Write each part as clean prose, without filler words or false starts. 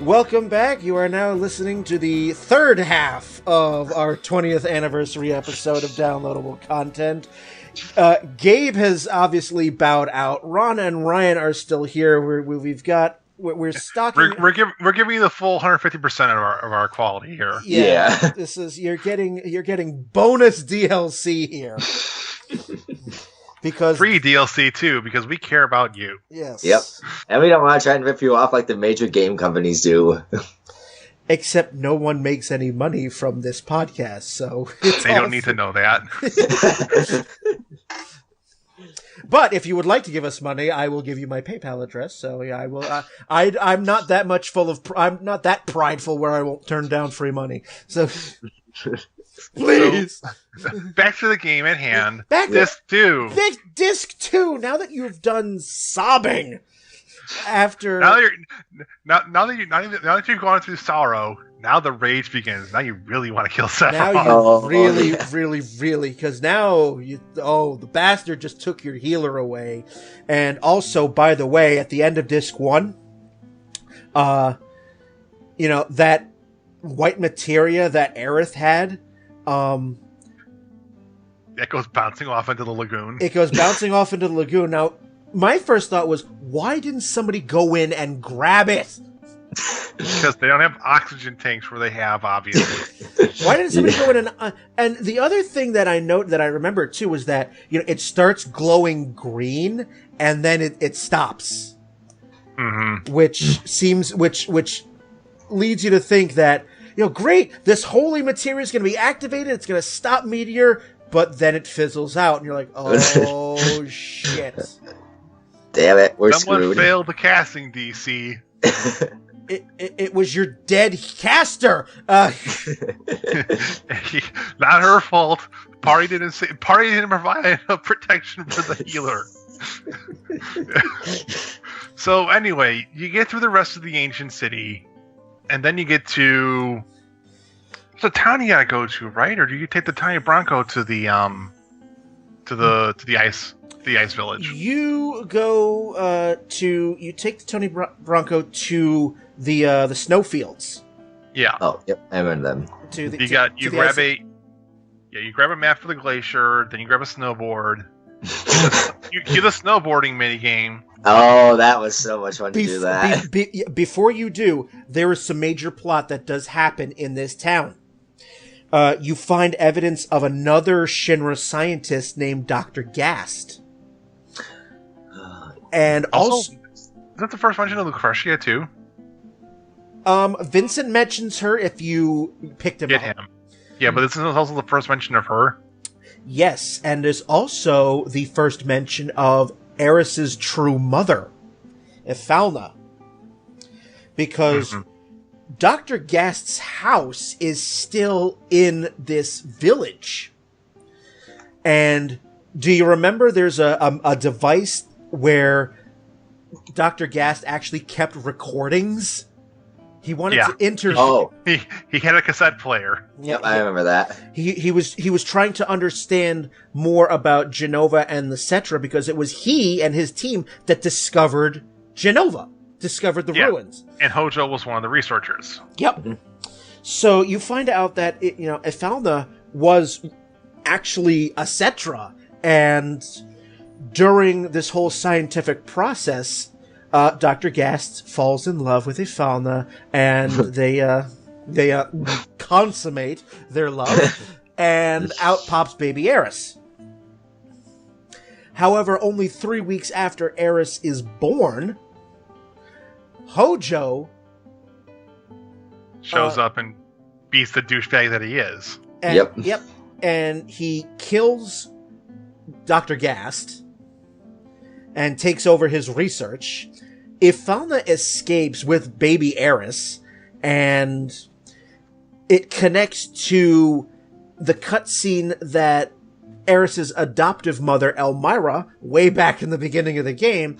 Welcome back. You are now listening to the third half of our 20th anniversary episode of Downloadable Content. Gabe has obviously bowed out. Ron and Ryan are still here. We're stocking. We're giving you the full 150% of our quality here. Yeah. This is you're getting bonus DLC here. Because free DLC too, because we care about you. Yes. Yep. And we don't want to try and rip you off like the major game companies do. Except no one makes any money from this podcast, so they don't need to know that. But if you would like to give us money, I will give you my PayPal address. So yeah, I will. I'm not that much I'm not that prideful where I won't turn down free money. So please. So, back to the game at hand. Disc 2. Disc 2. Now that you've done sobbing after. Now that you've gone through sorrow, now the rage begins. Now you really want to kill Sephiroth. Now you really, because now the bastard just took your healer away. And also, by the way, at the end of Disc 1, that white materia that Aerith had, that goes bouncing off into the lagoon. It goes bouncing off into the lagoon. Now, my first thought was, why didn't somebody go in and grab it? Because they don't have oxygen tanks where they have, obviously. Why didn't somebody go in and the other thing that I remember too was that, it starts glowing green and then it stops. Mm-hmm. Which leads you to think that, great, this holy materia is going to be activated, it's going to stop Meteor, but then it fizzles out and you're like, oh shit. Damn it, we're Someone screwed. failed the casting, DC. It was your dead caster. Not her fault. Party didn't provide enough protection for the healer. So anyway, you get through the rest of the ancient city, and then you get to the town you gotta go to, right? Or do you take the tiny Bronco to the ice village? You go you take the Tony Bronco to the snowfields. Yeah. Oh, yep, I remember them. You grab a map for the glacier, then you grab a snowboard. You get a snowboarding minigame. Oh, that was so much fun to do that. Before you do, there is some major plot that does happen in this town. You find evidence of another Shinra scientist named Dr. Gast. And also is that the first mention of Lucretia too? Vincent mentions her if you picked him up. Yeah, but this is also the first mention of her. Yes, and there's also the first mention of Eris's true mother, Ephalna. Because Dr. Gast's house is still in this village. And do you remember there's a device where Dr. Gast actually kept recordings? He wanted to interview. Oh, he had a cassette player. Yep, I remember that. He was trying to understand more about Genova and the Cetra because it was he and his team that discovered Genova, discovered the ruins. And Hojo was one of the researchers. Yep. Mm-hmm. So you find out that Ephalna was actually a Cetra, and during this whole scientific process, Dr. Gast falls in love with Ephalna, and they consummate their love, and out pops baby Eris. However, only 3 weeks after Eris is born, Hojo shows up and beats the douchebag that he is. Yep. And he kills Dr. Gast and takes over his research. Ephalna escapes with baby Eris, and it connects to the cutscene that Eris's adoptive mother, Elmira, way back in the beginning of the game,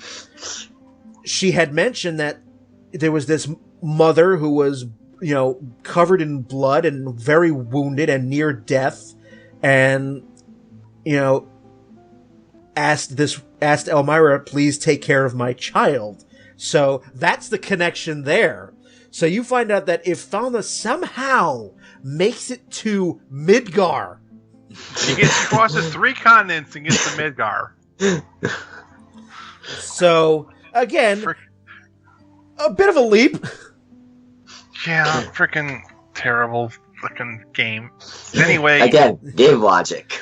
she had mentioned that there was this mother who was, covered in blood and very wounded and near death, and, asked Elmira, please take care of my child. So that's the connection there. So you find out that if Fauna somehow makes it to Midgar, He crosses 3 continents and gets to Midgar. so again, a bit of a leap. Yeah, freaking terrible fucking game. Anyway, Again, game logic.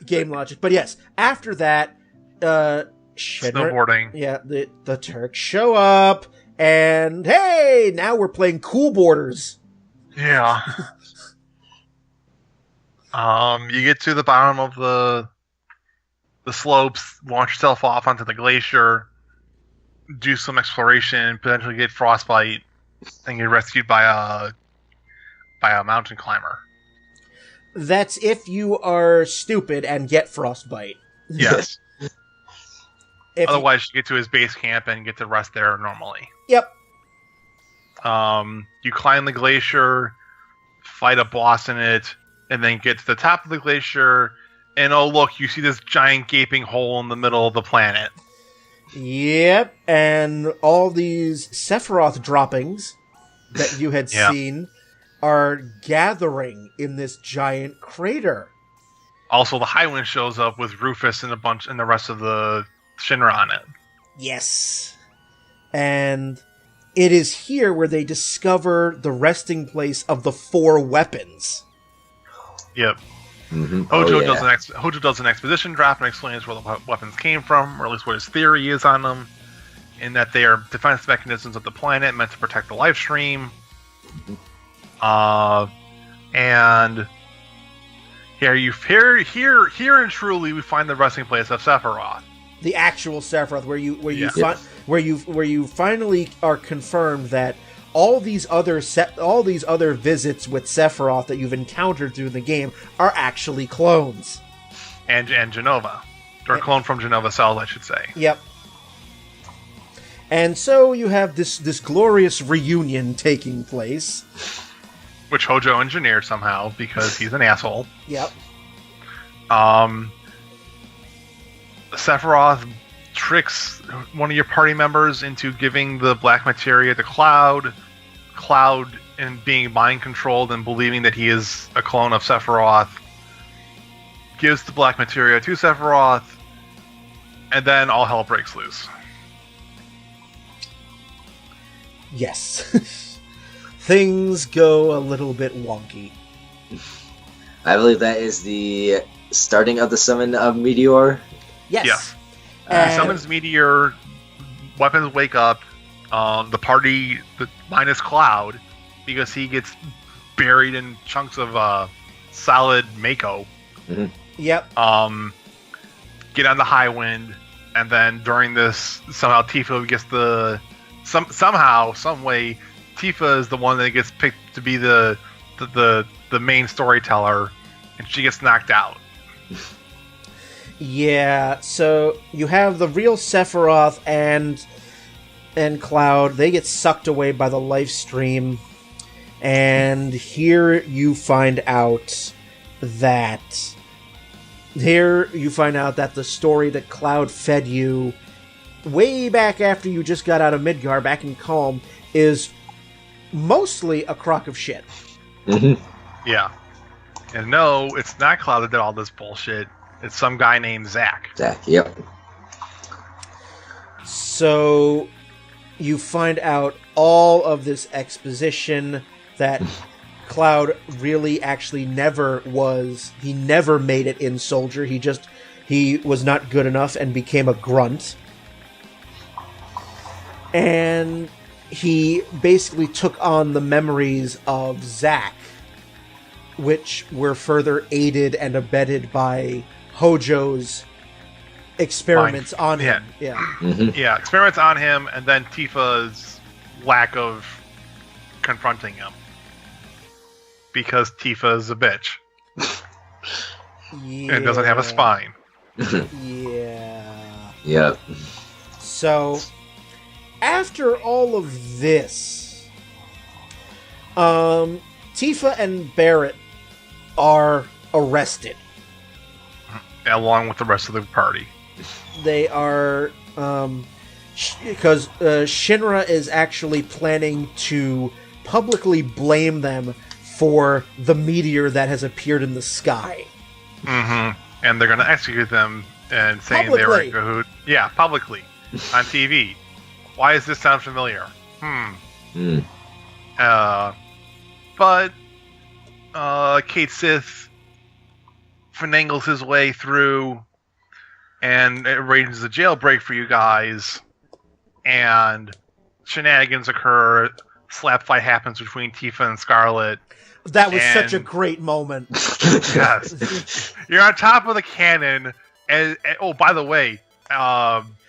Game logic. But yes, after that, snowboarding. Yeah, the Turks show up, and hey, now we're playing Cool Borders. Yeah. You get to the bottom of the slopes, launch yourself off onto the glacier, do some exploration, potentially get frostbite, and get rescued by a mountain climber. That's if you are stupid and get frostbite. Yes. Otherwise, you get to his base camp and get to rest there normally. Yep. You climb the glacier, fight a boss in it, and then get to the top of the glacier, and oh look, you see this giant gaping hole in the middle of the planet. Yep, and all these Sephiroth droppings that you had seen are gathering in this giant crater. Also, the Highwind shows up with Rufus and the rest of the Shinra on it. Yes. And it is here where they discover the resting place of the 4 weapons. Yep. Mm-hmm. Hojo does an exposition drop and explains where the weapons came from, or at least what his theory is on them, in that they are defense mechanisms of the planet meant to protect the life stream. And here and truly we find the resting place of Sephiroth. The actual Sephiroth, where you finally are confirmed that all these other visits with Sephiroth that you've encountered through the game are actually clones. And Genova. Or clone from Genova Cells, I should say. Yep. And so you have this glorious reunion taking place. Which Hojo engineered somehow, because he's an asshole. Yep. Sephiroth tricks one of your party members into giving the black materia to Cloud. Cloud, and being mind controlled and believing that he is a clone of Sephiroth, gives the black materia to Sephiroth, and then all hell breaks loose. Yes. Things go a little bit wonky. I believe that is the starting of the summon of Meteor. Yes. Summons Meteor, weapons wake up, the party minus Cloud, because he gets buried in chunks of solid Mako. Mm-hmm. Yep. Get on the Highwind, and then during this, somehow Tifa gets somehow, some way, Tifa is the one that gets picked to be the main storyteller, and she gets knocked out. Yeah, so you have the real Sephiroth and Cloud. They get sucked away by the life stream, and here you find out that the story that Cloud fed you way back after you just got out of Midgar, back in Calm, is mostly a crock of shit. Mm-hmm. Yeah. And no, it's not Cloud that did all this bullshit. It's some guy named Zack. Zack, yep. So you find out all of this exposition that Cloud really actually never made it in Soldier. He was not good enough and became a grunt. And he basically took on the memories of Zack, which were further aided and abetted by Hojo's experiments on him. Yeah. Mm-hmm. Yeah, experiments on him, and then Tifa's lack of confronting him. Because Tifa's a bitch. Yeah. And doesn't have a spine. Yeah. Yep. So, after all of this, Tifa and Barrett are arrested. Along with the rest of the party. They are, because Shinra is actually planning to publicly blame them for the meteor that has appeared in the sky. Mm-hmm. And they're going to execute them and saying they were in cahoots. Yeah, publicly on TV. Why does this sound familiar? But Kate Sith finagles his way through and arranges a jailbreak for you guys, and shenanigans occur. Slap fight happens between Tifa and Scarlet. That was such a great moment. Yes. You're on top of the cannon, and oh, by the way,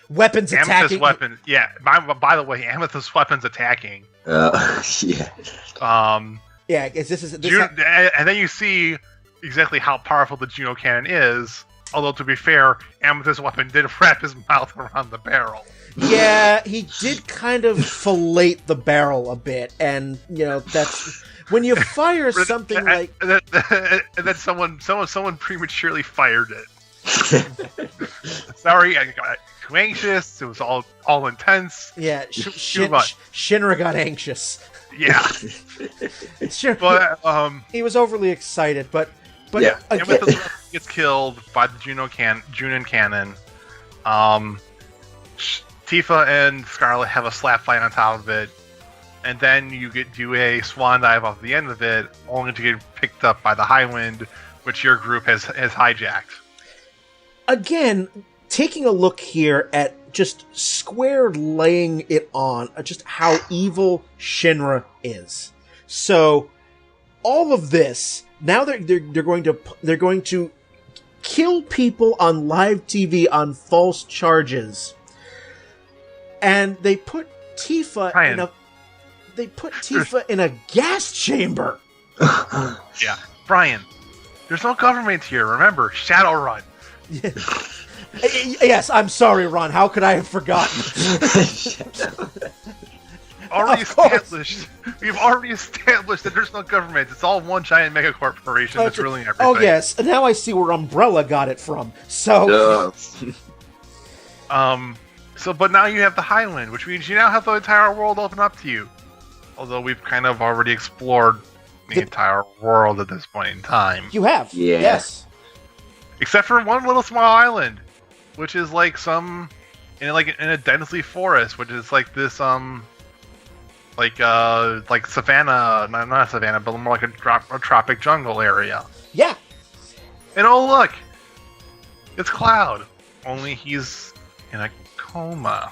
weapons attacking. Weapons, yeah. By the way, Amethyst weapons attacking. Yeah. Yeah, and then you see exactly how powerful the Juno cannon is. Although, to be fair, Amethyst weapon did wrap his mouth around the barrel. Yeah, he did kind of fillet the barrel a bit, and that's when you fire something like. And then someone prematurely fired it. Sorry, I got too anxious. It was all intense. Yeah, Shinra got anxious. Yeah, sure. But he was overly excited. But yeah, Amethyst gets killed by the Junon cannon. Tifa and Scarlet have a slap fight on top of it, and then you do a swan dive off the end of it, only to get picked up by the High Wind, which your group has hijacked. Again, taking a look here at just Square laying it on, just how evil Shinra is. So, all of this, now they're going to kill people on live TV on false charges. And they put Tifa in a gas chamber. Yeah, Brian. There's no government here. Remember, Shadowrun. Yes, I'm sorry, Ron. How could I have forgotten? We've already established that there's no government. It's all one giant mega corporation that's ruling everything. Oh yes, and now I see where Umbrella got it from. So, but now you have the High Wind, which means you now have the entire world open up to you. Although we've kind of already explored the entire world at this point in time. You have, yes. Except for one little small island, which is like in a densely forest, which is like this like savannah, not savannah, but more like a tropic jungle area. Yeah. And oh look, it's Cloud. Only he's in a coma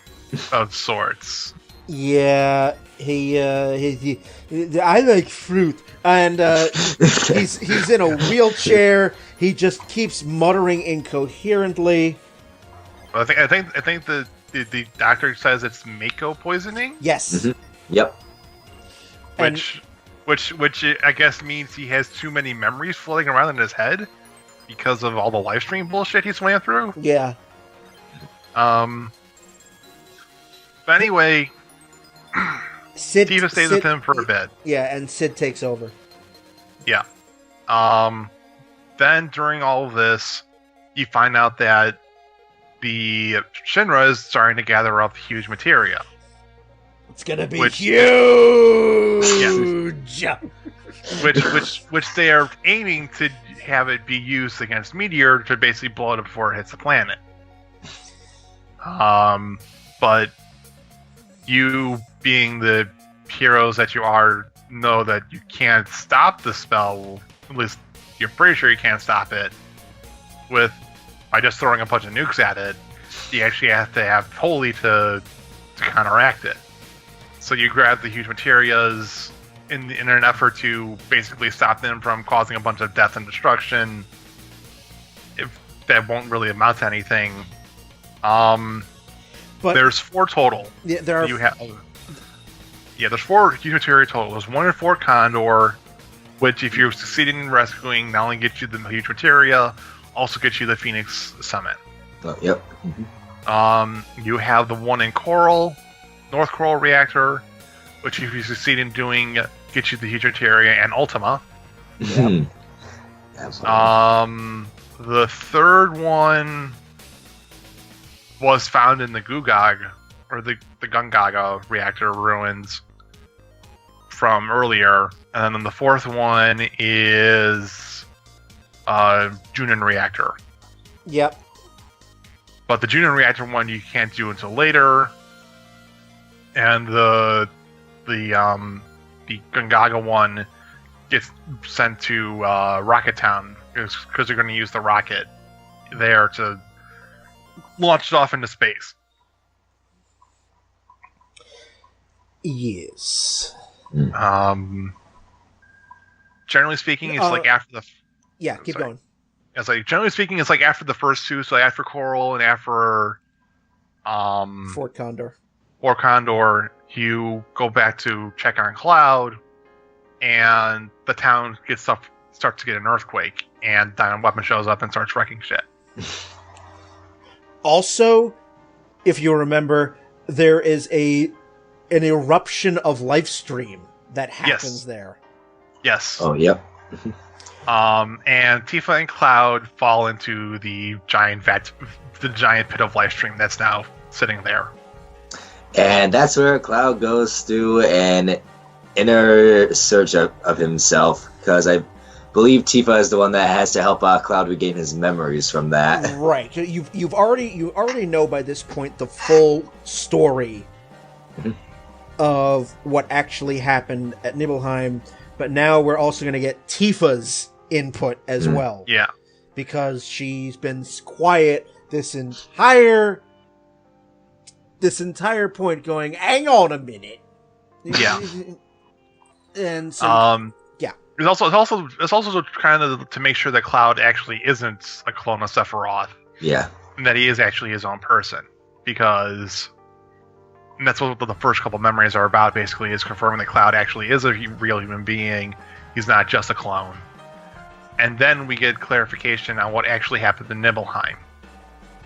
of sorts. Yeah, he I like fruit, and he's in a wheelchair. He just keeps muttering incoherently. I think the doctor says it's Mako poisoning. Yes. Mm-hmm. Yep. Which I guess means he has too many memories floating around in his head because of all the live stream bullshit he's went through. Yeah. But anyway, Tifa stays with him for a bit. Yeah, and Sid takes over. Yeah. Then during all of this, you find out that the Shinra is starting to gather up huge materia. It's gonna be huge. Yeah. Which they are aiming to have it be used against Meteor to basically blow it up before it hits the planet. But you, being the heroes that you are, know that you can't stop the spell. At least you're pretty sure you can't stop it by just throwing a bunch of nukes at it. You actually have to have Holy to counteract it. So you grab the huge materias in an effort to basically stop them from causing a bunch of death and destruction. If that won't really amount to anything. But there's 4 total. Yeah, there are. There's 4 huge materia total. There's 1 in Fort Condor, which, if you're succeeding in rescuing, not only gets you the huge materia, also gets you the Phoenix Summit. Yep. Mm-hmm. You have the 1 in Coral, North Coral Reactor, which, if you succeed in doing, gets you the huge materia and Ultima. Yep. The 3rd one was found in the Gugag, or the Gungaga reactor ruins. from earlier, and then the fourth one is Junon reactor. Yep. But the Junon reactor one you can't do until later, and the Gungaga one gets sent to Rocket Town because they're going to use the rocket there to launch it off into space. Yes. Generally speaking, it's like after the. Yeah, keep going. It's like generally speaking, it's like after the first two, so after Coral and after Fort Condor. Fort Condor, you go back to check on Cloud, and the town starts to get an earthquake, and Diamond Weapon shows up and starts wrecking shit. Also, if you remember, there is an eruption of life stream that happens there. Yes. Oh, yep. And Tifa and Cloud fall into the giant pit of life stream that's now sitting there. And that's where Cloud goes through an inner search of himself, because I believe Tifa is the one that has to help Cloud regain his memories from that. Right. You already know by this point the full story of what actually happened at Nibelheim, but now we're also going to get Tifa's input as well. Yeah. Because she's been quiet this entire point, going, hang on a minute. Yeah. And so, yeah. It's also kind of to make sure that Cloud actually isn't a clone of Sephiroth. Yeah. And that he is actually his own person. Because and that's what the first couple memories are about, basically, is confirming that Cloud actually is a real human being. He's not just a clone. And then we get clarification on what actually happened in Nibelheim.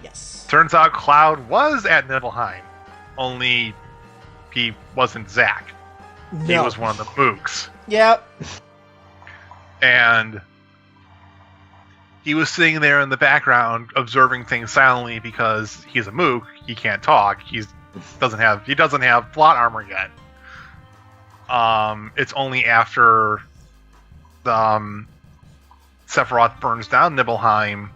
Yes. Turns out Cloud was at Nibelheim, only he wasn't Zack. No. He was one of the Mooks. Yep. And he was sitting there in the background observing things silently because he's a Mook. He can't talk. He doesn't have plot armor yet. It's only after the Sephiroth burns down Nibelheim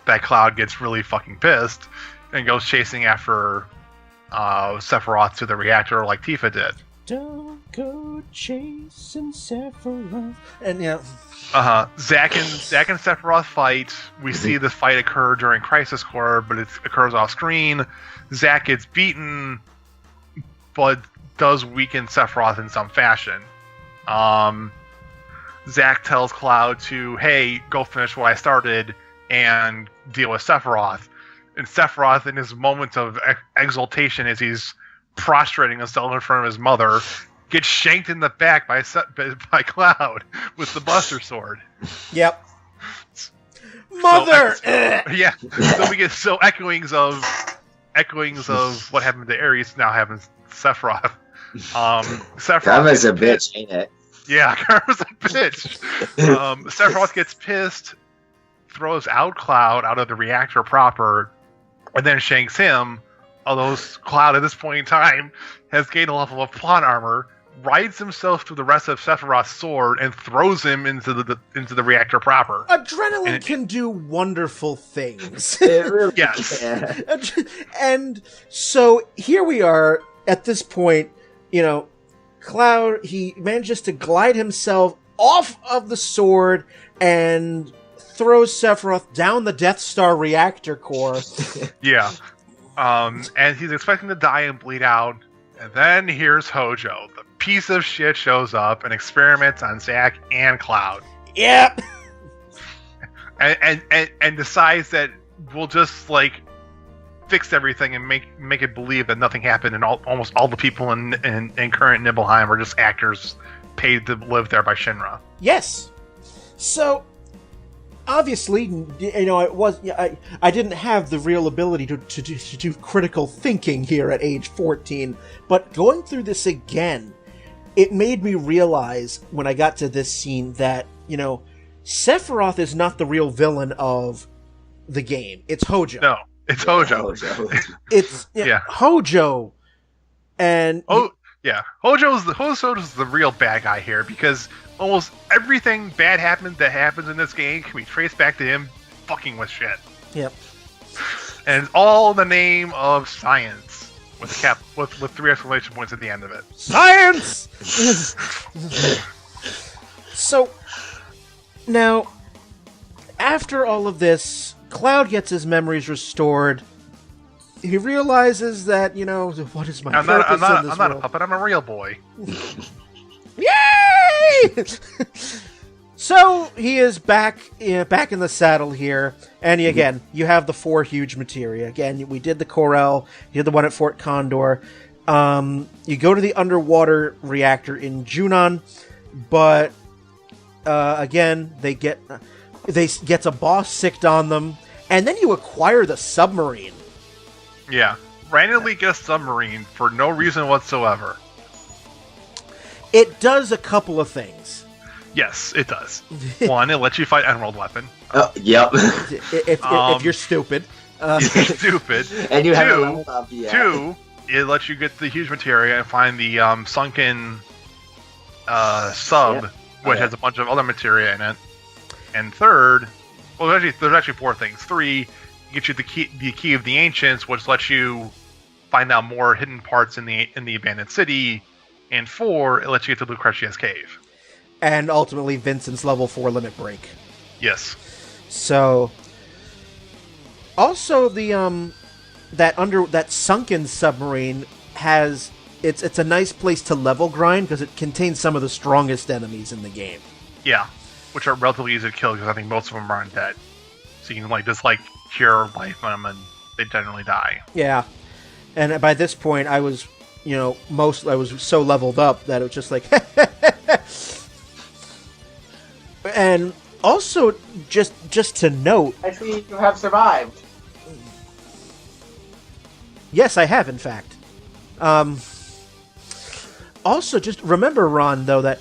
that Cloud gets really fucking pissed and goes chasing after Sephiroth to the reactor like Tifa did. Don't go chasing Sephiroth. And yeah. Zack and Sephiroth fight. We see the fight occur during Crisis Core, but it occurs off screen. Zack gets beaten, but does weaken Sephiroth in some fashion. Zack tells Cloud to, hey, go finish what I started and deal with Sephiroth. And Sephiroth, in his moment of exultation as he's prostrating himself in front of his mother, gets shanked in the back by Cloud with the Buster Sword. Yep. Mother! Yeah. So we get echoings of what happened to Ares now happens to Sephiroth. Karma's a bitch, ain't it? Yeah, Karma's a bitch. Sephiroth gets pissed, throws out Cloud out of the reactor proper, and then shanks him. Although Cloud at this point in time has gained a level of plot armor, rides himself through the rest of Sephiroth's sword and throws him into the reactor proper. Adrenaline can do wonderful things. It really Yes. can. And so here we are at this point, Cloud, he manages to glide himself off of the sword and throws Sephiroth down the Death Star reactor core. Yeah. And he's expecting to die and bleed out. And then here's Hojo. The piece of shit shows up and experiments on Zack and Cloud. Yep. And decides that we'll just fix everything and make it believe that nothing happened, and almost all the people in current Nibelheim are just actors paid to live there by Shinra. Yes. So obviously, I didn't have the real ability to do critical thinking here at age 14, but going through this again, it made me realize when I got to this scene that, Sephiroth is not the real villain of the game. It's Hojo. No, it's Hojo. It's Yeah. Hojo. And Yeah, Hojo's the real bad guy here because almost everything bad that happens in this game can be traced back to him fucking with shit. Yep. And it's all in the name of science, with with 3 exclamation points at the end of it. Science! So, now, after all of this, Cloud gets his memories restored. He realizes that, what is my purpose in this world? I'm not a puppet, I'm a real boy. Yay! So he is back in the saddle here, and again, you have the 4 huge materia. Again, we did the Corel, you did the one at Fort Condor. You go to the underwater reactor in Junon, but again, they get a boss sicked on them, and then you acquire the submarine. Yeah, randomly get a submarine for no reason whatsoever. It does a couple of things. Yes, it does. One, it lets you fight Emerald Weapon. Yep. If you're stupid. If you're stupid. And you haven't leveled up yet. 2, it lets you get the huge materia and find the sunken sub, which has a bunch of other materia in it. And 3rd, well, there's actually 4 things. 3, get you the key of the ancients, which lets you find out more hidden parts in the abandoned city. And 4, it lets you get to Lucretia's cave. And ultimately Vincent's level 4 limit break. Yes. So, also the that sunken submarine has it's a nice place to level grind because it contains some of the strongest enemies in the game. Yeah, which are relatively easy to kill because I think most of them are undead. So you can just cure life on them and they generally die. Yeah, and by this point I was I was so leveled up that it was just like. And also, just to note... I see you have survived. Yes, I have, in fact. Also, just remember, Ron, though, that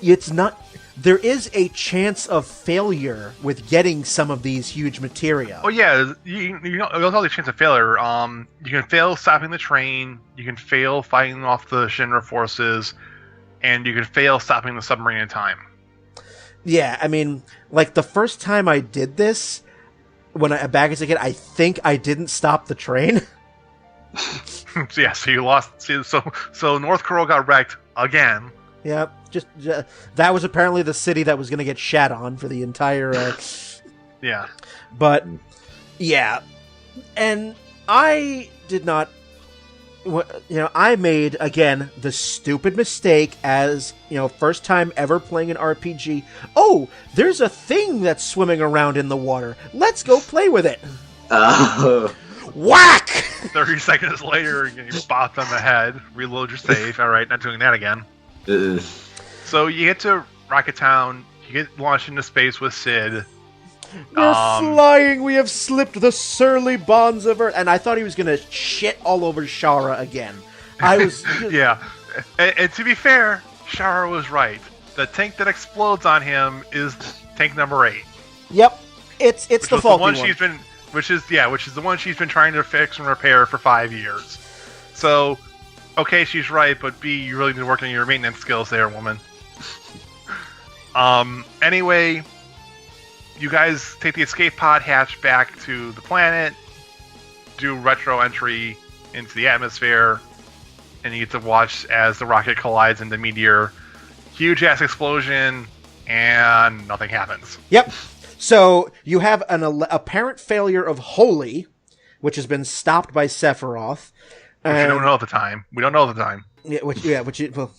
it's not... There is a chance of failure with getting some of these huge materia. Oh, yeah. There's always a chance of failure. You can fail stopping the train, you can fail fighting off the Shinra forces, and you can fail stopping the submarine in time. Yeah, I mean, the first time I did this, back as a kid, I think I didn't stop the train. Yeah, so you lost. So North Coral got wrecked again. Yeah, just that was apparently the city that was going to get shat on for the entire. Yeah, but yeah, and I did not. I made, again, the stupid mistake as, first time ever playing an RPG. Oh, there's a thing that's swimming around in the water. Let's go play with it. Whack! 30 seconds later, you get bopped on the head, reload your save. All right, not doing that again. So you get to Rocket Town, you get launched into space with Sid. We're flying. We have slipped the surly bonds of Earth. And I thought he was going to shit all over Shara again. I was... Yeah. And to be fair, Shara was right. The tank that explodes on him is tank number 8. Yep. It's the faulty one. Which is the one she's been trying to fix and repair for 5 years. So, okay, she's right, but B, you really need to work on your maintenance skills there, woman. Anyway... You guys take the escape pod hatch back to the planet, do retro entry into the atmosphere, and you get to watch as the rocket collides into meteor. Huge ass explosion, and nothing happens. Yep. So you have an apparent failure of Holy, which has been stopped by Sephiroth. Which we don't know at the time. Well,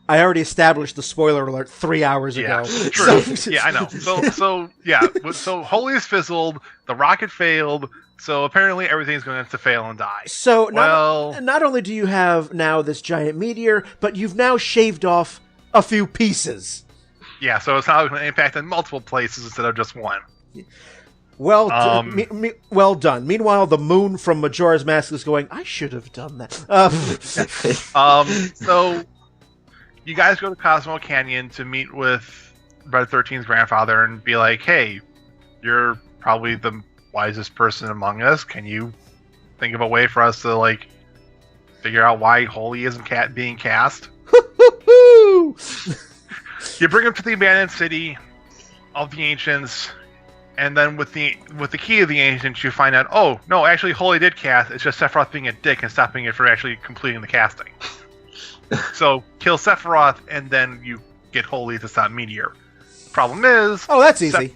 I already established the spoiler alert 3 hours ago. Yeah, true. Yeah, I know. So Holy is fizzled, the rocket failed, so apparently everything's going to fail and die. So not only do you have now this giant meteor, but you've now shaved off a few pieces. Yeah, so it's now going to impact in multiple places instead of just one. Well done. Meanwhile, the moon from Majora's Mask is going, I should have done that. So... You guys go to Cosmo Canyon to meet with Red 13's grandfather and be like, hey, you're probably the wisest person among us. Can you think of a way for us to, figure out why Holy isn't being cast. You bring him to the abandoned city of the Ancients, and then with the key of the Ancients, you find out, oh, no, actually Holy did cast, it's just Sephiroth being a dick and stopping it for actually completing the casting. So, kill Sephiroth, and then you get Holy to stop Meteor. Problem is... Oh, that's easy.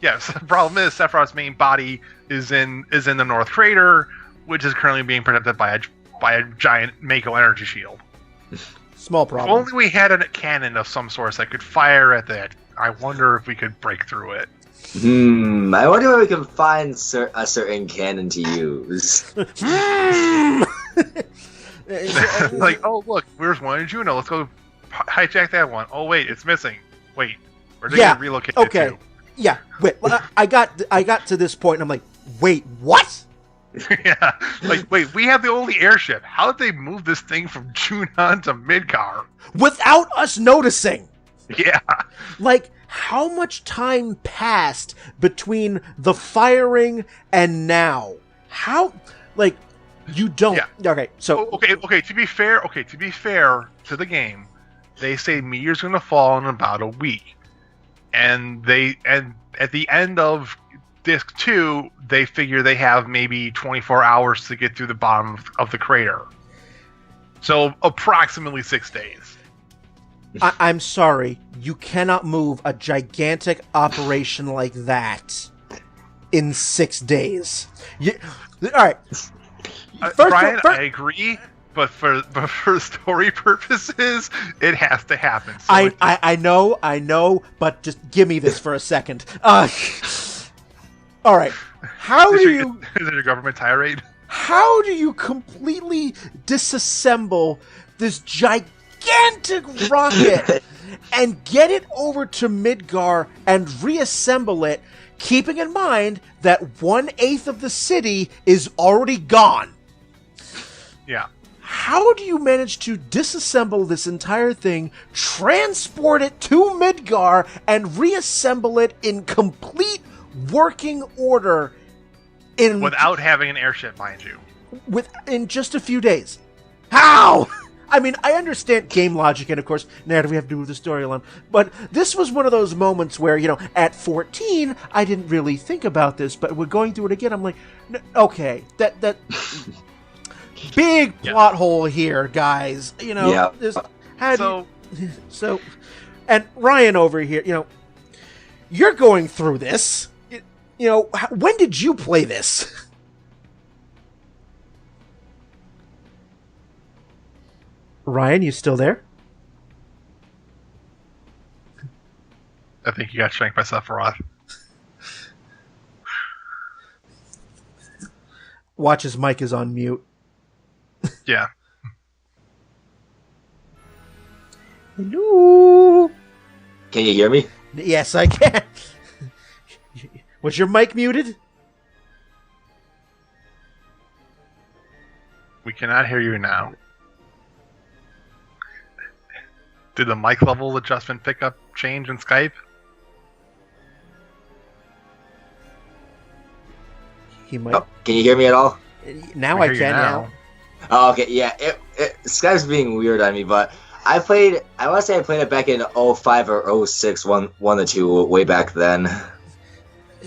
Yes, the problem is Sephiroth's main body is in the North Crater, which is currently being protected by a giant Mako energy shield. Small problem. If only we had a cannon of some sort that could fire at that. I wonder if we could break through it. I wonder where we can find a certain cannon to use. Like, oh look, where's one in Juno? Let's go hijack that one. Oh wait, it's missing. Wait, where did it relocate okay. to? Yeah, wait. I got to this point, and I'm like, wait, what? Yeah, like, wait, we have the only airship. How did they move this thing from Junon to Midgar? Without us noticing. Yeah. Like, how much time passed between the firing and now? How, like, you don't... Yeah. Okay, so... Okay, to be fair to the game, they say Meteor's gonna fall in about a week. And at the end of Disc 2, they figure they have maybe 24 hours to get through the bottom of the crater. So, approximately 6 days. I'm sorry, you cannot move a gigantic operation like that in 6 days. Alright. Brian, I agree, but for story purposes, it has to happen. So I know, but just give me this for a second. Alright, is it your government tirade? How do you completely disassemble this gigantic rocket and get it over to Midgar and reassemble it, keeping in mind that 1/8 of the city is already gone? Yeah. How do you manage to disassemble this entire thing, transport it to Midgar, and reassemble it in complete working order without having an airship, mind you? In just a few days? How? I mean, I understand game logic, and of course, now do we have to do with the storyline? But this was one of those moments where, at 14, I didn't really think about this, but we're going through it again. I'm like, okay, that big plot hole here, guys. So, and Ryan over here, you're going through this. When did you play this? Ryan, you still there? I think you got shanked by Sephiroth. Watch, his mic is on mute. Yeah. Hello? Can you hear me? Yes, I can. Was your mic muted? We cannot hear you now. Did the mic level adjustment pickup change in Skype? He might. Oh, can you hear me at all? Now I can. Now. Oh, okay, yeah. Skype's being weird on me, but I want to say I played it back in 05 or 06, one or two, way back then.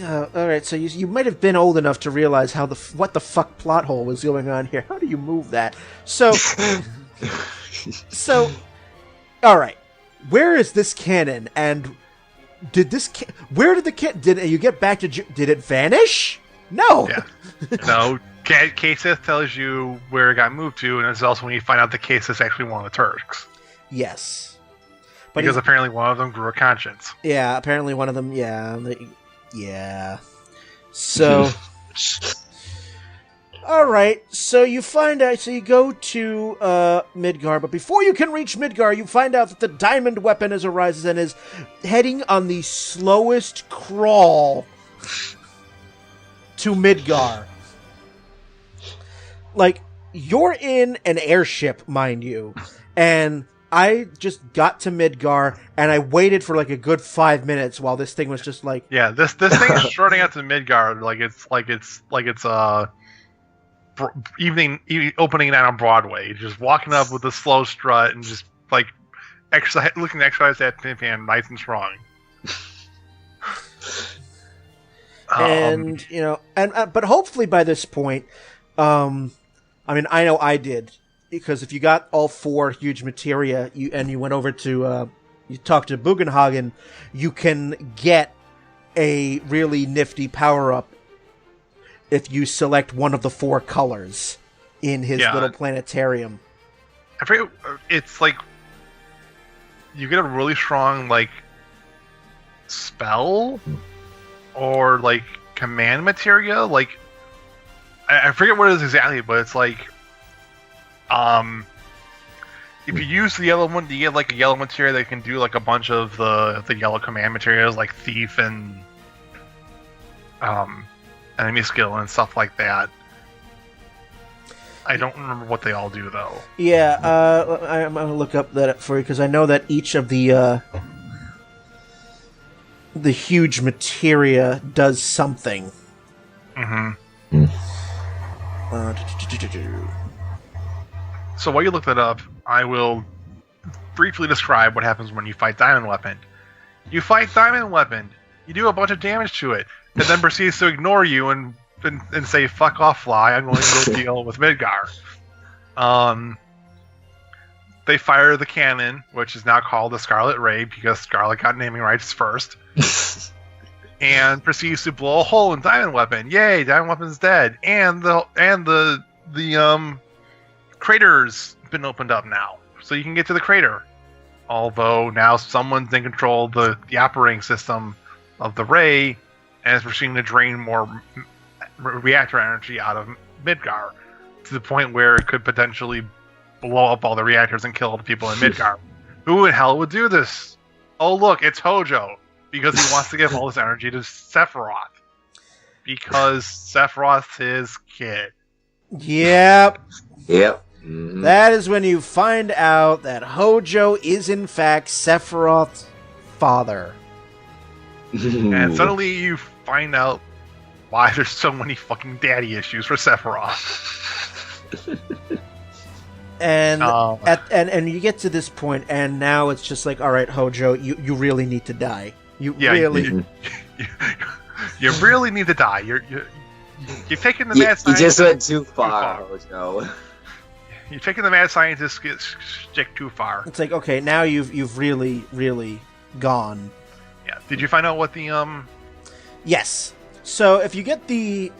All right, so you might have been old enough to realize what the fuck plot hole was going on here. How do you move that? So, all right, where is this cannon? And where did did you get back to? Did it vanish? No. Yeah. No. K-Sith tells you where it got moved to, and it's also when you find out the K-Sith is actually one of the Turks. Yes. But because apparently one of them grew a conscience. Yeah, apparently one of them, yeah. So, alright, so you find out, so you go to Midgar, but before you can reach Midgar, you find out that the diamond weapon arises and is heading on the slowest crawl to Midgar. Like, you're in an airship, mind you, and I just got to Midgar, and I waited for like a good 5 minutes while this thing was just like... Yeah, this thing is shorting out to Midgar like it's opening night on Broadway, just walking up with a slow strut and just like looking to exercise that Tin Pan nice and strong. And but hopefully by this point, I mean, I know I did, because if you got all 4 huge materia, you went over to you talked to Bugenhagen, you can get a really nifty power up if you select one of the 4 colors in his little planetarium. I forget, it's like you get a really strong like spell or like command materia. Like I forget what it is exactly, but it's like if you use the yellow one, you get like a yellow materia that can do like a bunch of the yellow command materials like thief and enemy skill and stuff like that. I don't remember what they all do though. Yeah, I'm gonna look up that for you, because I know that each of the huge materia does something. Mm-hmm. So while you look that up, I will briefly describe what happens when you fight Diamond Weapon. You fight Diamond Weapon, you do a bunch of damage to it, and then proceeds to ignore you and say, "Fuck off, Fly, I'm going to go deal with Midgar." They fire the cannon, which is now called the Scarlet Ray, because Scarlet got naming rights first, and proceeds to blow a hole in Diamond Weapon. Yay, Diamond Weapon's dead. And the crater's been opened up now, so you can get to the crater. Although now someone's in control of the operating system of the Ray, and is proceeding to drain more reactor energy out of Midgar, to the point where it could potentially blow up all the reactors and kill the people in Midgar. Who in hell would do this? Oh look, it's Hojo, because he wants to give all this energy to Sephiroth. Because Sephiroth's his kid. Yep. Yep. Mm-hmm. That is when you find out that Hojo is in fact Sephiroth's father. And suddenly you find out why there's so many fucking daddy issues for Sephiroth. And and you get to this point, and now it's just like, all right, Hojo, you really need to die. You really really need to die. You're taking the mad scientist. You just went too far, Hojo. You're taking the mad scientist stick too far. It's like, okay, now you've really, really gone. Yeah. Did you find out what the Yes. So if you get the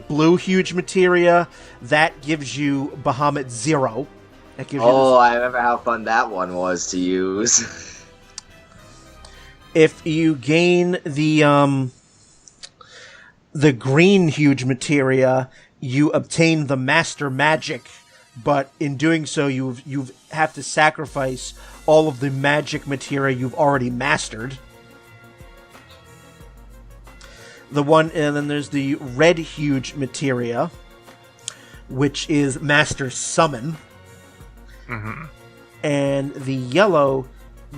blue huge materia, that gives you Bahamut 0. That gives you I remember how fun that one was to use. If you gain the green huge materia, you obtain the Master Magic, but in doing so, you have to sacrifice all of the magic materia you've already mastered. And then there's the red huge materia, which is Master Summon. Mm-hmm. And the yellow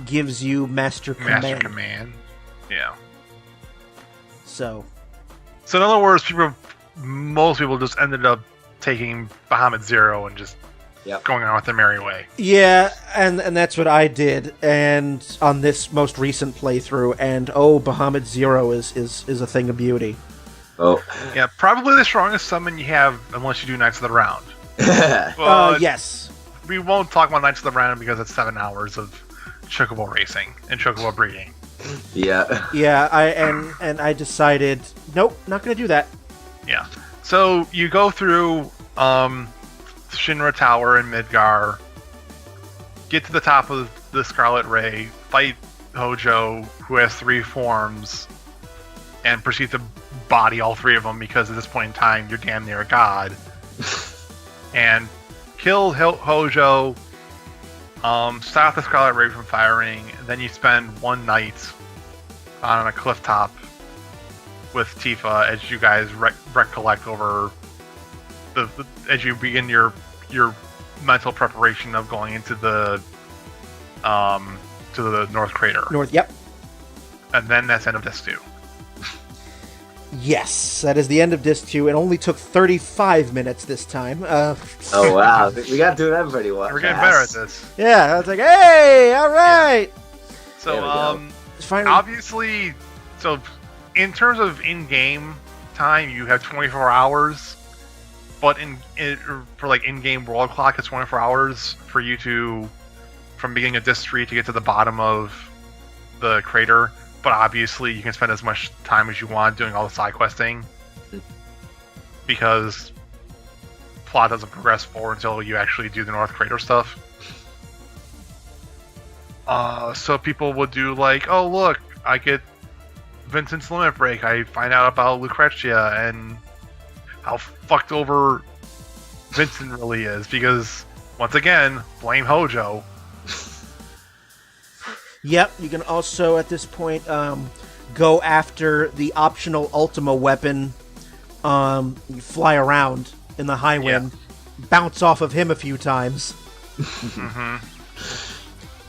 gives you Master Command. Master Command. Yeah. So in other words, most people just ended up taking Bahamut 0 and just going on with their merry way. Yeah, and that's what I did, and on this most recent playthrough, and Bahamut 0 is a thing of beauty. Oh. Yeah, probably the strongest summon you have, unless you do Knights of the Round. Yes. We won't talk about Knights of the Round because it's 7 hours of chocobo racing and chocobo breeding. Yeah. Yeah, I decided, nope, not gonna do that. Yeah. So you go through Shinra Tower in Midgar, get to the top of the Scarlet Ray, fight Hojo, who has 3 forms, and proceed to body all 3 of them, because at this point in time you're damn near a god. And kill Hojo, stop the Scarlet Ray from firing, and then you spend one night on a cliff top with Tifa as you guys recollect over as you begin your mental preparation of going into the North Crater. Yep. And then that's end of Disc 2. Yes, that is the end of Disc 2. It only took 35 minutes this time. Oh, wow. We got through that pretty well. We're getting better at this. Yeah, I was like, hey, all right. Yeah. So, Finally. obviously, in terms of in-game time, you have 24 hours, but for like in-game world clock, it's 24 hours for you to, from beginning of Disc 3 to get to the bottom of the crater. But obviously, you can spend as much time as you want doing all the side questing, because plot doesn't progress forward until you actually do the North Crater stuff. So people would do like, oh look, I get Vincent's limit break. I find out about Lucrezia and how fucked over Vincent really is, because once again, blame Hojo. Yep, you can also, at this point, go after the optional Ultima weapon. You fly around in the high wind, bounce off of him a few times. Mm-hmm.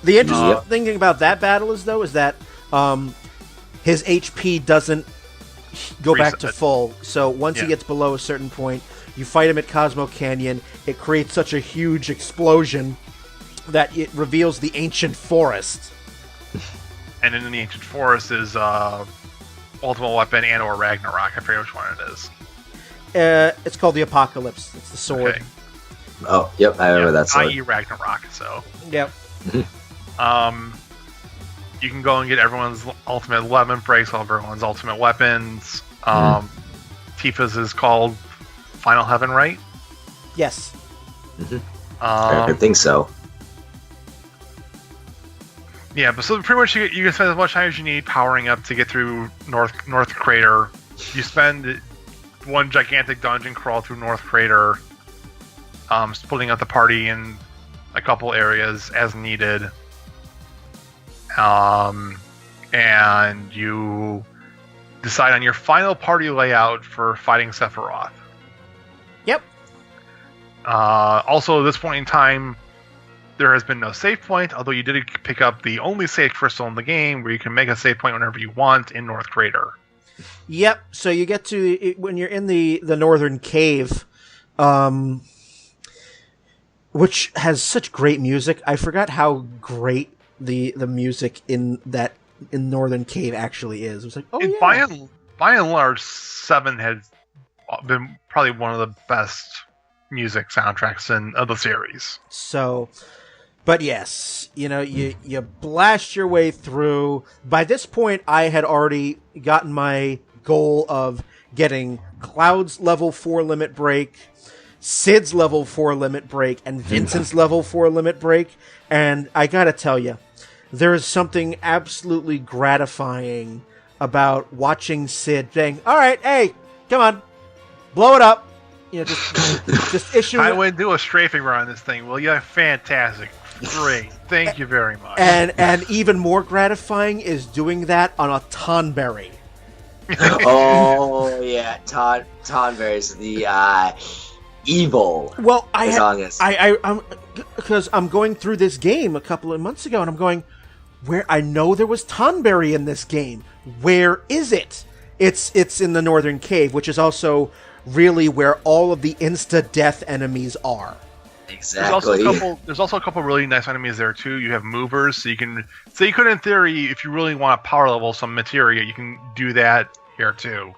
The interesting thing about that battle is that his HP doesn't go back to full. So once he gets below a certain point, you fight him at Cosmo Canyon. It creates such a huge explosion that it reveals the ancient forest. And in the ancient forest is Ultimate Weapon and or Ragnarok. I forget which one it is. It's called the Apocalypse. It's the sword. Okay. Oh, yep, I remember that sword. I.e. Ragnarok, so. Yep. You can go and get everyone's ultimate lemon breaks, all of everyone's ultimate weapons. Tifa's is called Final Heaven, right? Yes. I think so. Yeah, but so pretty much you can spend as much time as you need powering up to get through North Crater. You spend one gigantic dungeon crawl through North Crater, splitting up the party in a couple areas as needed. And you decide on your final party layout for fighting Sephiroth. Yep. Also, at this point in time, there has been no save point, although you did pick up the only save crystal in the game, where you can make a save point whenever you want in North Crater. Yep. So you get to, when you're in the northern cave, which has such great music. I forgot how great the music in northern cave actually is. It was like, By and large, 7 has been probably one of the best music soundtracks of the series. So, but yes, you blast your way through. By this point, I had already gotten my goal of getting Cloud's level 4 limit break, Sid's level 4 limit break, and Vincent's level 4 limit break. And I gotta tell you, there is something absolutely gratifying about watching Sid saying, all right, hey, come on, blow it up. Just issue. I wouldn't do a strafing run on this thing, will you? Fantastic. Great. Thank you very much. And even more gratifying is doing that on a Tonberry. Oh, yeah. Tonberry's the evil. Well, because I'm going through this game a couple of months ago, and I'm going, I know there was Tonberry in this game. Where is it? It's in the Northern Cave, which is also really where all of the insta-death enemies are. Exactly. There's also a couple really nice enemies there too. You have movers, so you could, in theory, if you really want to power level some materia, you can do that here too.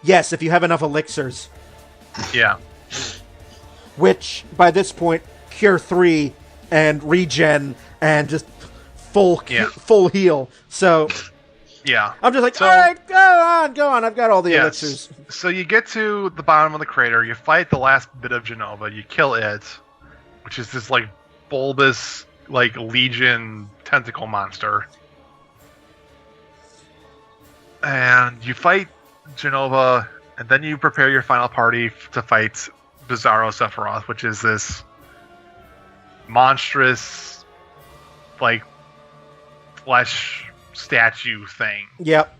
Yes, if you have enough elixirs. Yeah. Which, by this point, Cure 3 and regen and just full heal. So... Yeah. I'm just like, all right, go on. I've got all the elixirs. So you get to the bottom of the crater, you fight the last bit of Genova, you kill it, which is this, like, bulbous, like, Legion tentacle monster. And you fight Genova, and then you prepare your final party to fight Bizarro Sephiroth, which is this monstrous, like, flesh statue thing. Yep.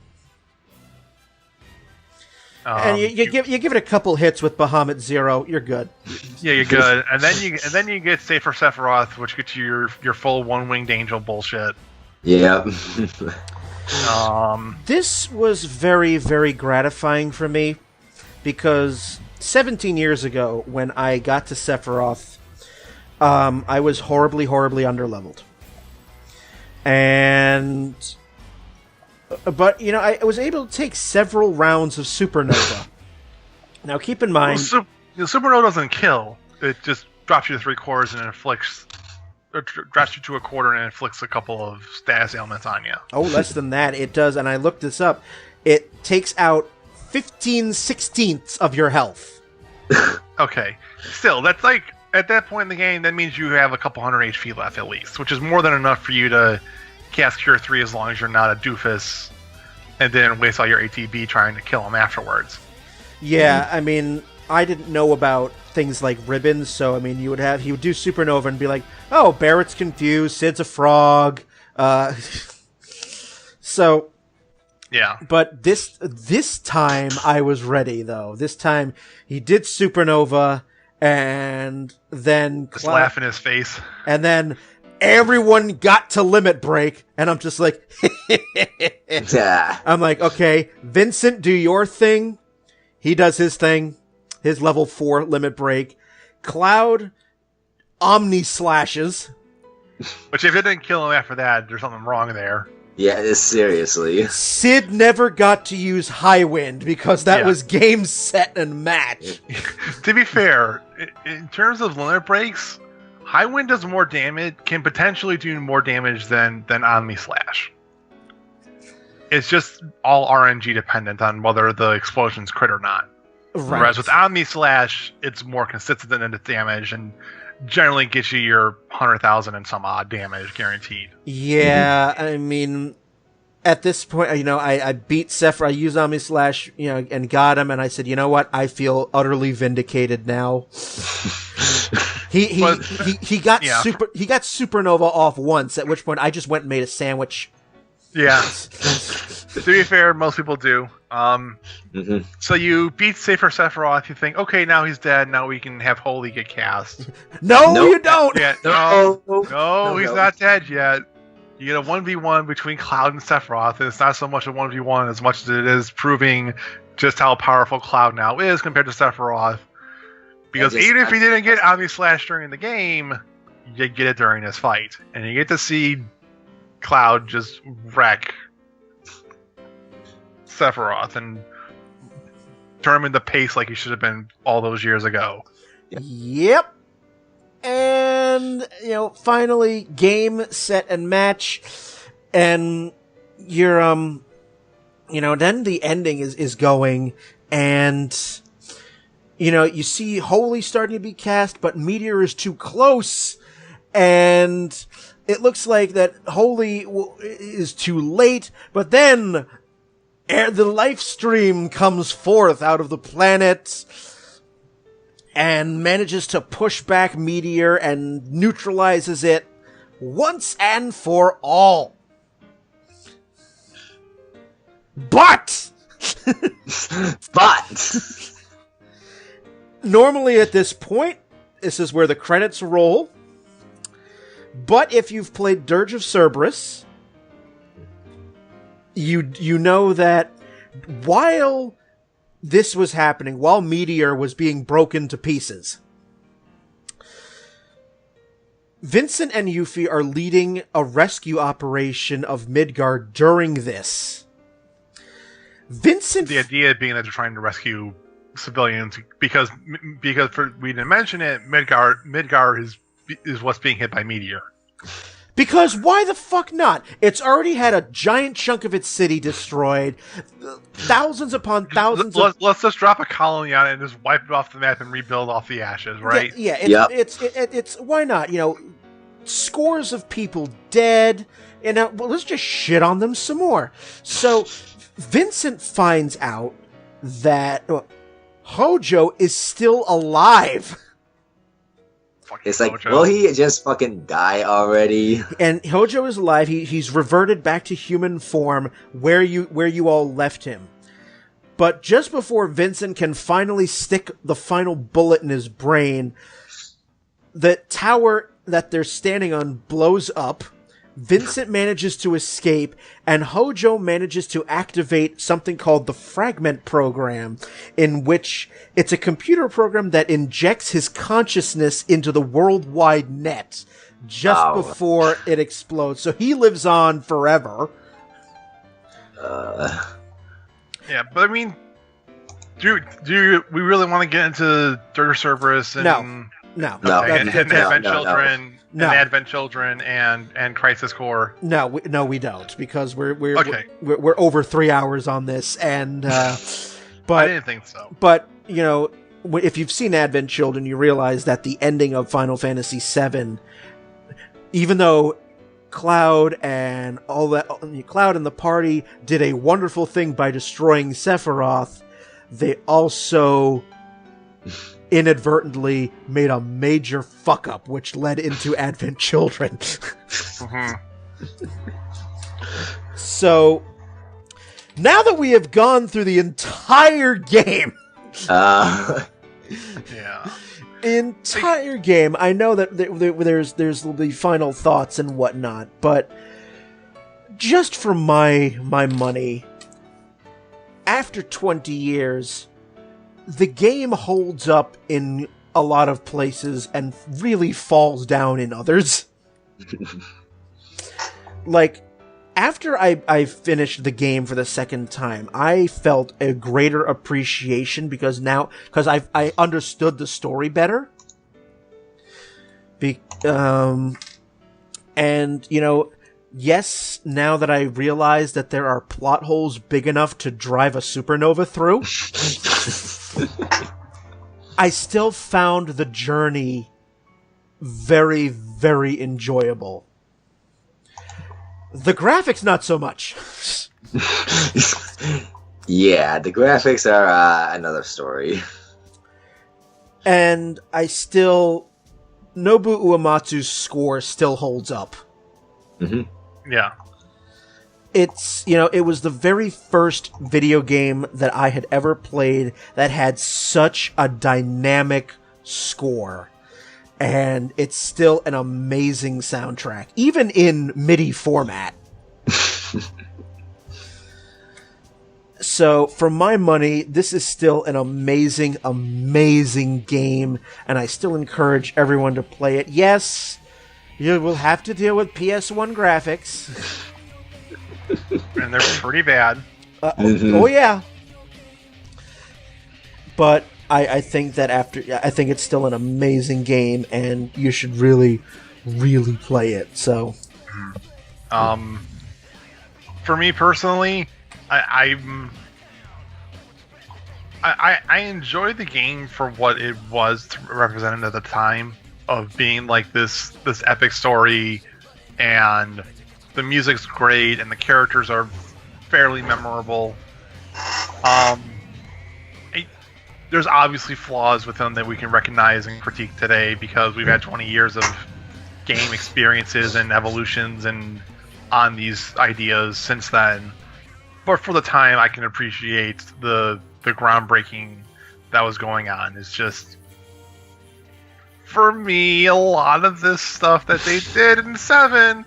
And you give it a couple hits with Bahamut Zero, you're good. Yeah, you're good. And then you get Safer Sephiroth, which gets you your full one-winged angel bullshit. Yeah. This was very, very gratifying for me because 17 years ago, when I got to Sephiroth, I was horribly, horribly underleveled. But, you know, I was able to take several rounds of Supernova. Now, keep in mind... Supernova doesn't kill. It just drops you to 3/4 and inflicts... Or drops you to 1/4 and inflicts a couple of status ailments on you. Oh, less than that. It does, and I looked this up. It takes out 15/16 of your health. Okay. Still, that's like... At that point in the game, that means you have a couple hundred HP left at least, which is more than enough for you to cast Cure 3 as long as you're not a doofus and then waste all your ATB trying to kill him afterwards. Yeah, I mean, I didn't know about things like ribbons, so, I mean, he would do Supernova and be like, oh, Barrett's confused, Sid's a frog, so... Yeah. But this time, I was ready, though. This time, he did Supernova... And then... Just laugh in his face. And then everyone got to Limit Break, and I'm just like... I'm like, okay, Vincent, do your thing. He does his thing. His level 4 Limit Break. Cloud Omni Slashes. Which if it didn't kill him after that, there's something wrong there. Yeah, seriously. Sid never got to use High Wind because that was game, set, and match. To be fair, in terms of limit breaks, High Wind does more damage, can potentially do more damage than Omni Slash. It's just all RNG dependent on whether the explosion's crit or not. Right. Whereas with Omni Slash, it's more consistent in its damage and generally gets you your 100,000 and some odd damage guaranteed. Yeah, I mean, at this point, you know, I beat Sephiroth, I used Omni Slash, you know, and got him, and I said, you know what, I feel utterly vindicated now. He got Supernova off once, at which point I just went and made a sandwich. Yeah. To be fair, most people do. So you beat Safer Sephiroth, you think, okay, now he's dead, now we can have Holy get cast. No, you don't! Yeah, no, he's not dead yet. You get a 1v1 between Cloud and Sephiroth, and it's not so much a 1v1 as much as it is proving just how powerful Cloud now is compared to Sephiroth. Because even if he didn't get Omni Slash during the game, you get it during this fight. And you get to see Cloud just wreck Sephiroth and turn him into paste like he should have been all those years ago. Yep. And, you know, finally, game, set, and match. And you're, you know, then the ending is going, and, you know, you see Holy starting to be cast, but Meteor is too close, and it looks like that Holy is too late, but then the life stream comes forth out of the planet and manages to push back Meteor and neutralizes it once and for all. But normally at this point, this is where the credits roll. But if you've played Dirge of Cerberus, you know that while this was happening, while Meteor was being broken to pieces, Vincent and Yuffie are leading a rescue operation of Midgar during this. The idea being that they're trying to rescue civilians because we didn't mention it, Midgar is what's being hit by Meteor. Because why the fuck not? It's already had a giant chunk of its city destroyed. Thousands upon thousands Let's just drop a colony on it and just wipe it off the map and rebuild off the ashes, right? Yeah, it's why not? You know, scores of people dead, and now let's just shit on them some more. So Vincent finds out that Hojo is still alive. It's like, will he just fucking die already? And Hojo is alive. He's reverted back to human form where you all left him. But just before Vincent can finally stick the final bullet in his brain, the tower that they're standing on blows up. Vincent manages to escape, and Hojo manages to activate something called the Fragment Program, in which it's a computer program that injects his consciousness into the worldwide net just before it explodes. So he lives on forever. Yeah, but I mean, do we really want to get into Dirge Cerberus and Advent Children? No. And Advent Children and Crisis Core. No, we don't, because we're over 3 hours on this, and but I didn't think so. But if you've seen Advent Children, you realize that the ending of Final Fantasy VII, even though Cloud and the party did a wonderful thing by destroying Sephiroth, they also inadvertently made a major fuck up, which led into Advent Children. So now that we have gone through the entire game, entire game, I know that there's the final thoughts and whatnot, but just for my money, after 20 years, the game holds up in a lot of places and really falls down in others. Like, after I finished the game for the second time, I felt a greater appreciation because I understood the story better. And yes, now that I realize that there are plot holes big enough to drive a supernova through, I still found the journey very, very enjoyable. The graphics, not so much. Yeah, the graphics are another story. And Nobu Uematsu's score still holds up. Mm-hmm. Yeah. It's, it was the very first video game that I had ever played that had such a dynamic score. And it's still an amazing soundtrack, even in MIDI format. So, for my money, this is still an amazing, amazing game, and I still encourage everyone to play it. Yes, you will have to deal with PS1 graphics. And they're pretty bad. Oh, yeah. But I think that I think it's still an amazing game, and you should really, really play it. So, for me personally, I enjoyed the game for what it was represented at the time of being like this epic story, and the music's great, and the characters are fairly memorable. There's obviously flaws with them that we can recognize and critique today because we've had 20 years of game experiences and evolutions and on these ideas since then. But for the time, I can appreciate the groundbreaking that was going on. It's just, for me, a lot of this stuff that they did in 7,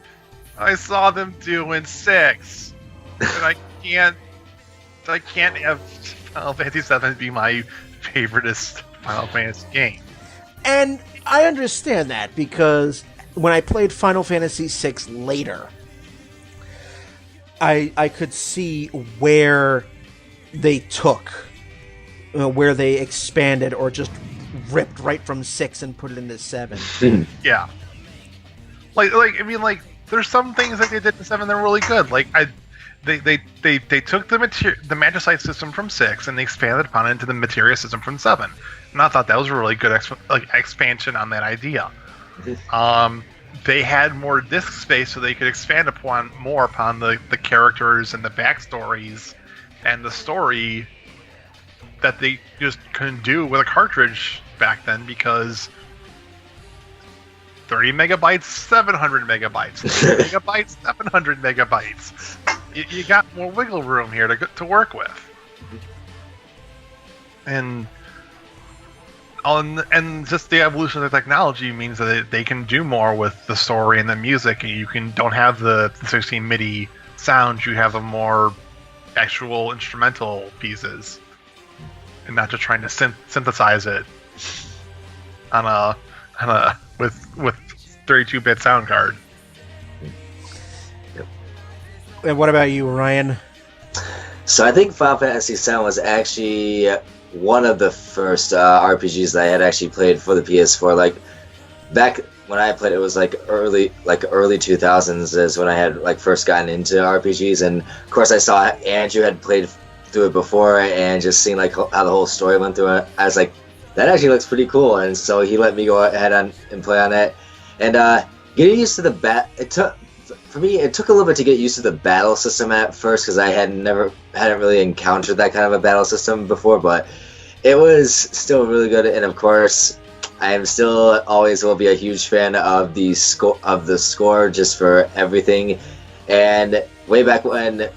I saw them do in 6. And I can't have Final Fantasy 7 be my favoriteest Final Fantasy game. And I understand that, because when I played Final Fantasy VI later, I could see where they took, where they expanded or just ripped right from 6 and put it into 7. Yeah. Like there's some things that they did in 7 that are really good. Like They took the Magicite system from 6 and they expanded upon it into the Materia system from 7, and I thought that was a really good expansion on that idea. They had more disk space so they could expand upon the characters and the backstories and the story that they just couldn't do with a cartridge back then, because 30 megabytes, 700 megabytes, 30 megabytes, 700 megabytes. You got more wiggle room here to work with. And And just the evolution of the technology means that they can do more with the story and the music. You don't have the 16 MIDI sounds. You have the more actual instrumental pieces, and not just trying to synthesize it with 32-bit sound card. And what about you, Ryan? So I think Final Fantasy VII was actually one of the first RPGs that I had actually played for the PS4. Like back when I played, it was like early 2000s is when I had like first gotten into RPGs, and of course I saw Andrew had played through it before, and just seeing like how the whole story went through it, I was like, that actually looks pretty cool, and so he let me go ahead and play on it, and getting used to the For me, it took a little bit to get used to the battle system at first, because I hadn't really encountered that kind of a battle system before, but it was still really good. And of course, I am still always will be a huge fan of the score just for everything. And way back when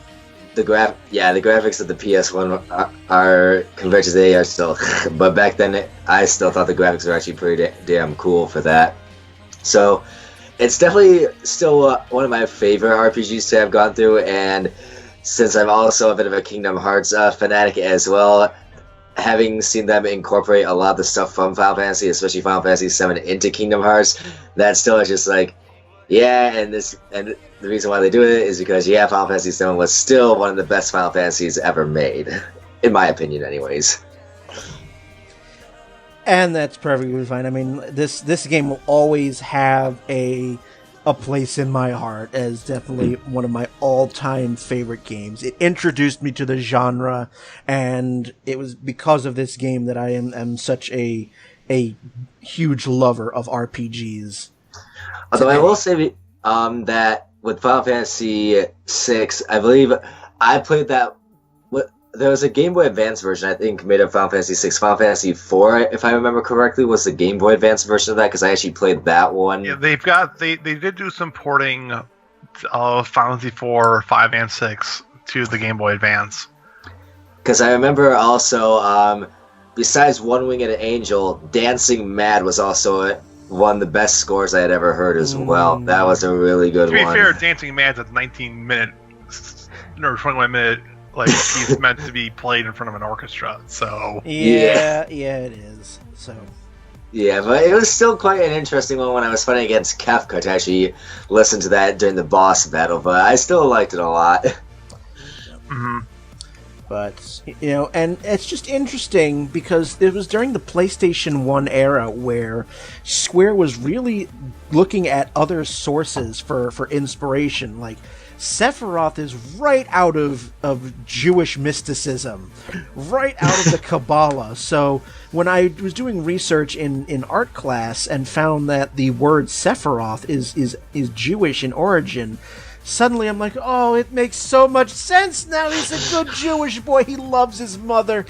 the graphics of the PS1 are compared to today are still, but back then I still thought the graphics were actually pretty damn cool for that. So it's definitely still one of my favorite RPGs to have gone through, and since I'm also a bit of a Kingdom Hearts fanatic as well, having seen them incorporate a lot of the stuff from Final Fantasy, especially Final Fantasy VII, into Kingdom Hearts, that still is just like, yeah, and the reason why they do it is because, yeah, Final Fantasy VII was still one of the best Final Fantasies ever made, in my opinion anyways. And that's perfectly fine. I mean, this game will always have a place in my heart as definitely one of my all-time favorite games. It introduced me to the genre, and it was because of this game that I am such a huge lover of RPGs. Although I will say that with Final Fantasy VI, I believe I played that. There was a Game Boy Advance version, I think, made of Final Fantasy VI. Final Fantasy IV, if I remember correctly, was the Game Boy Advance version of that, because I actually played that one. Yeah, they did do some porting of Final Fantasy IV, 5, and 6 to the Game Boy Advance. Because I remember also, besides One Winged Angel, Dancing Mad was also one of the best scores I had ever heard as well. That was a really good one. To be fair, Dancing Mad's a 19-minute or 21-minute like piece meant to be played in front of an orchestra. So yeah, it is. So yeah, but it was still quite an interesting one when I was fighting against Kefka to actually listen to that during the boss battle. But I still liked it a lot. Mm-hmm. But, you know, and it's just interesting because it was during the PlayStation 1 era where Square was really looking at other sources for inspiration. Like, Sephiroth is right out of Jewish mysticism, right out of the Kabbalah. So when I was doing research in art class and found that the word Sephiroth is Jewish in origin, suddenly I'm like, oh, it makes so much sense now. He's a good Jewish boy. He loves his mother.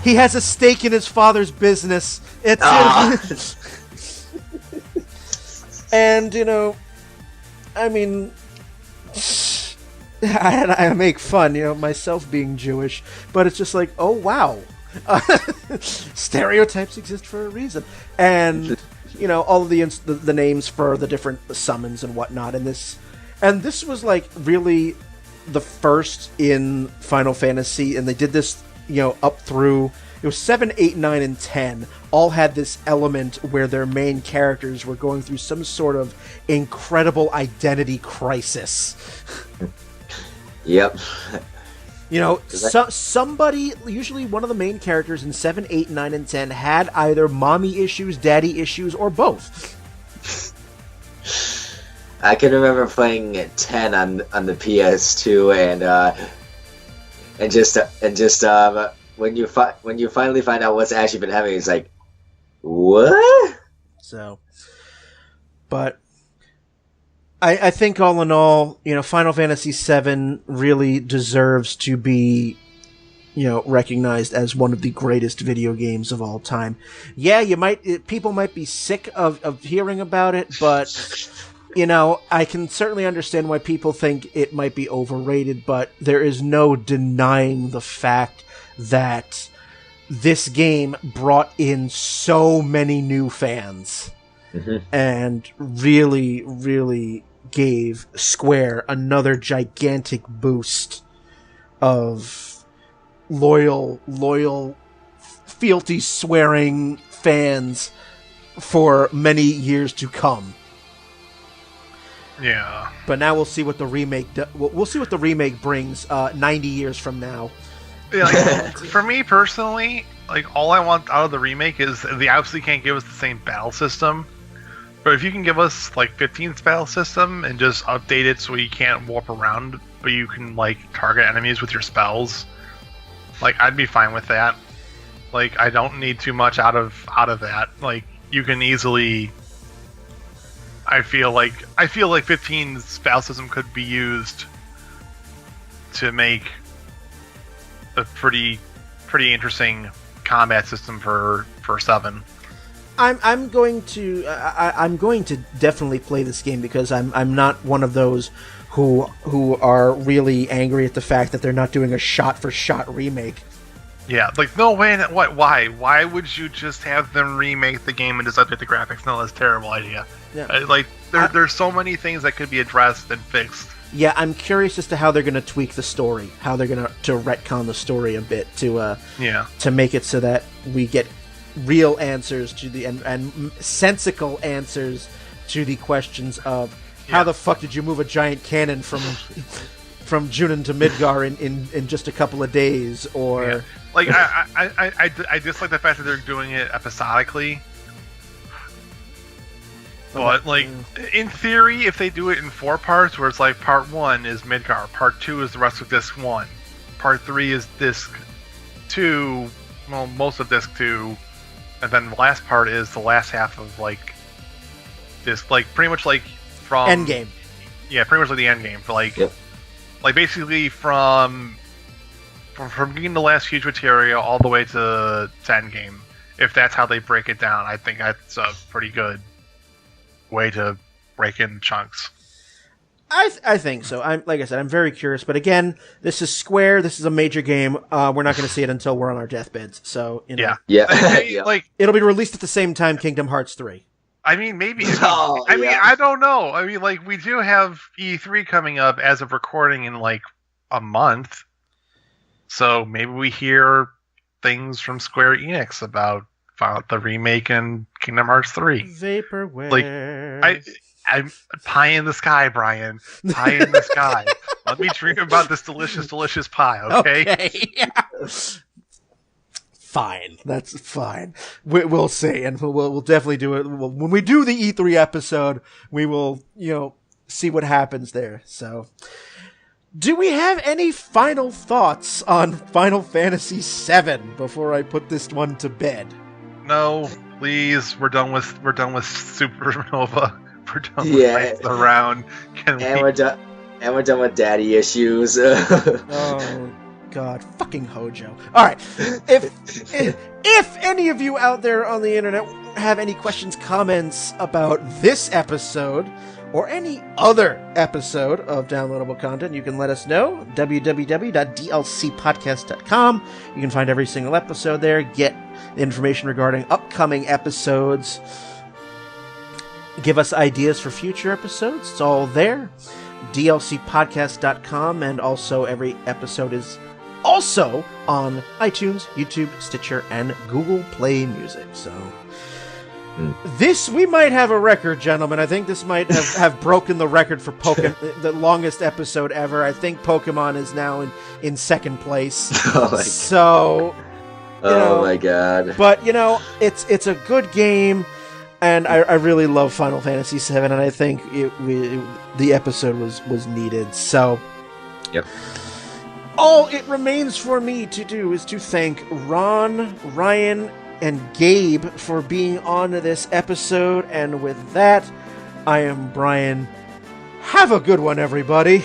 He has a stake in his father's business. It's and, you know, I mean, I make fun, you know, myself being Jewish, but it's just like, oh, wow. Stereotypes exist for a reason. And, you know, all of the names for the different summons and whatnot. And this was, like, really the first in Final Fantasy, and they did this, you know, up through... It was 7, 8, 9, and 10 all had this element where their main characters were going through some sort of incredible identity crisis. Yep. You know, somebody, usually one of the main characters in 7, 8, 9, and 10 had either mommy issues, daddy issues, or both. I can remember playing 10 on the PS2 and just when you finally find out what's actually been happening, it's like, what? So, but I think all in all, you know, Final Fantasy VII really deserves to be, you know, recognized as one of the greatest video games of all time. Yeah, people might be sick of hearing about it, but you know, I can certainly understand why people think it might be overrated, but there is no denying the fact that this game brought in so many new fans and really, really gave Square another gigantic boost of loyal, fealty-swearing fans for many years to come. Yeah. But now we'll see what the remake we'll see what the remake brings 90 years from now. Yeah, like, for me personally, like, all I want out of the remake is they obviously can't give us the same battle system. But if you can give us, like, 15th battle system and just update it so you can't warp around, but you can, like, target enemies with your spells, like, I'd be fine with that. Like, I don't need too much out of that. Like, you can easily... I feel like 15's battle system could be used to make a pretty interesting combat system for 7. I'm going to definitely play this game because I'm not one of those who are really angry at the fact that they're not doing a shot for shot remake. Yeah, like, no way. What? Why? Why would you just have them remake the game and just update the graphics? No, that's a terrible idea. Yeah. Like, there's so many things that could be addressed and fixed. Yeah, I'm curious as to how they're going to tweak the story, how they're going to retcon the story a bit to make it so that we get real answers to the and sensical answers to the questions of how the fuck did you move a giant cannon from Junin to Midgar in just a couple of days, or like I dislike the fact that they're doing it episodically. But, like, in theory, if they do it in 4 parts, where it's like part 1 is Midgar, part 2 is the rest of disc 1, part 3 is disc 2, well, most of disc 2, and then the last part is the last half of, like, disc, like, pretty much, like, from... Endgame. Yeah, pretty much like the endgame. Like, like, basically from getting the last huge materia all the way to endgame. If that's how they break it down, I think that's a pretty good way to break in chunks. I think so. Like I said, I'm very curious. But again, this is Square. This is a major game. We're not going to see it until we're on our deathbeds. So, you know. Yeah. Like, it'll be released at the same time Kingdom Hearts 3. I mean, maybe. I mean, I don't know. I mean, like, we do have E3 coming up as of recording in, like, a month. So maybe we hear things from Square Enix about the remake in Kingdom Hearts 3. Vaporware. Like, I'm pie in the sky, Brian. Pie in the sky. Let me dream about this delicious, delicious pie, okay? Yeah. Fine. That's fine. We'll see, and we'll definitely do it. When we do the E3 episode, we will, see what happens there. So, do we have any final thoughts on Final Fantasy VII before I put this one to bed? No, please. We're done with Supernova. We're done with around. We're done with daddy issues. Oh God, fucking Hojo. All right, if any of you out there on the internet have any questions, comments about this episode or any other episode of downloadable content, you can let us know. www.dlcpodcast.com. You can find every single episode there. Get information regarding upcoming episodes. Give us ideas for future episodes. It's all there. dlcpodcast.com, and also every episode is also on iTunes, YouTube, Stitcher, and Google Play Music. So this, we might have a record, gentlemen. I think this might have broken the record for Pokemon, the longest episode ever. I think Pokemon is now in second place. Oh my God. So, oh my God. But it's a good game, and I really love Final Fantasy VII, and I think the episode was needed. So, yep. All it remains for me to do is to thank Ron, Ryan, and Gabe for being on this episode. And with that, I am Brian. Have a good one, everybody.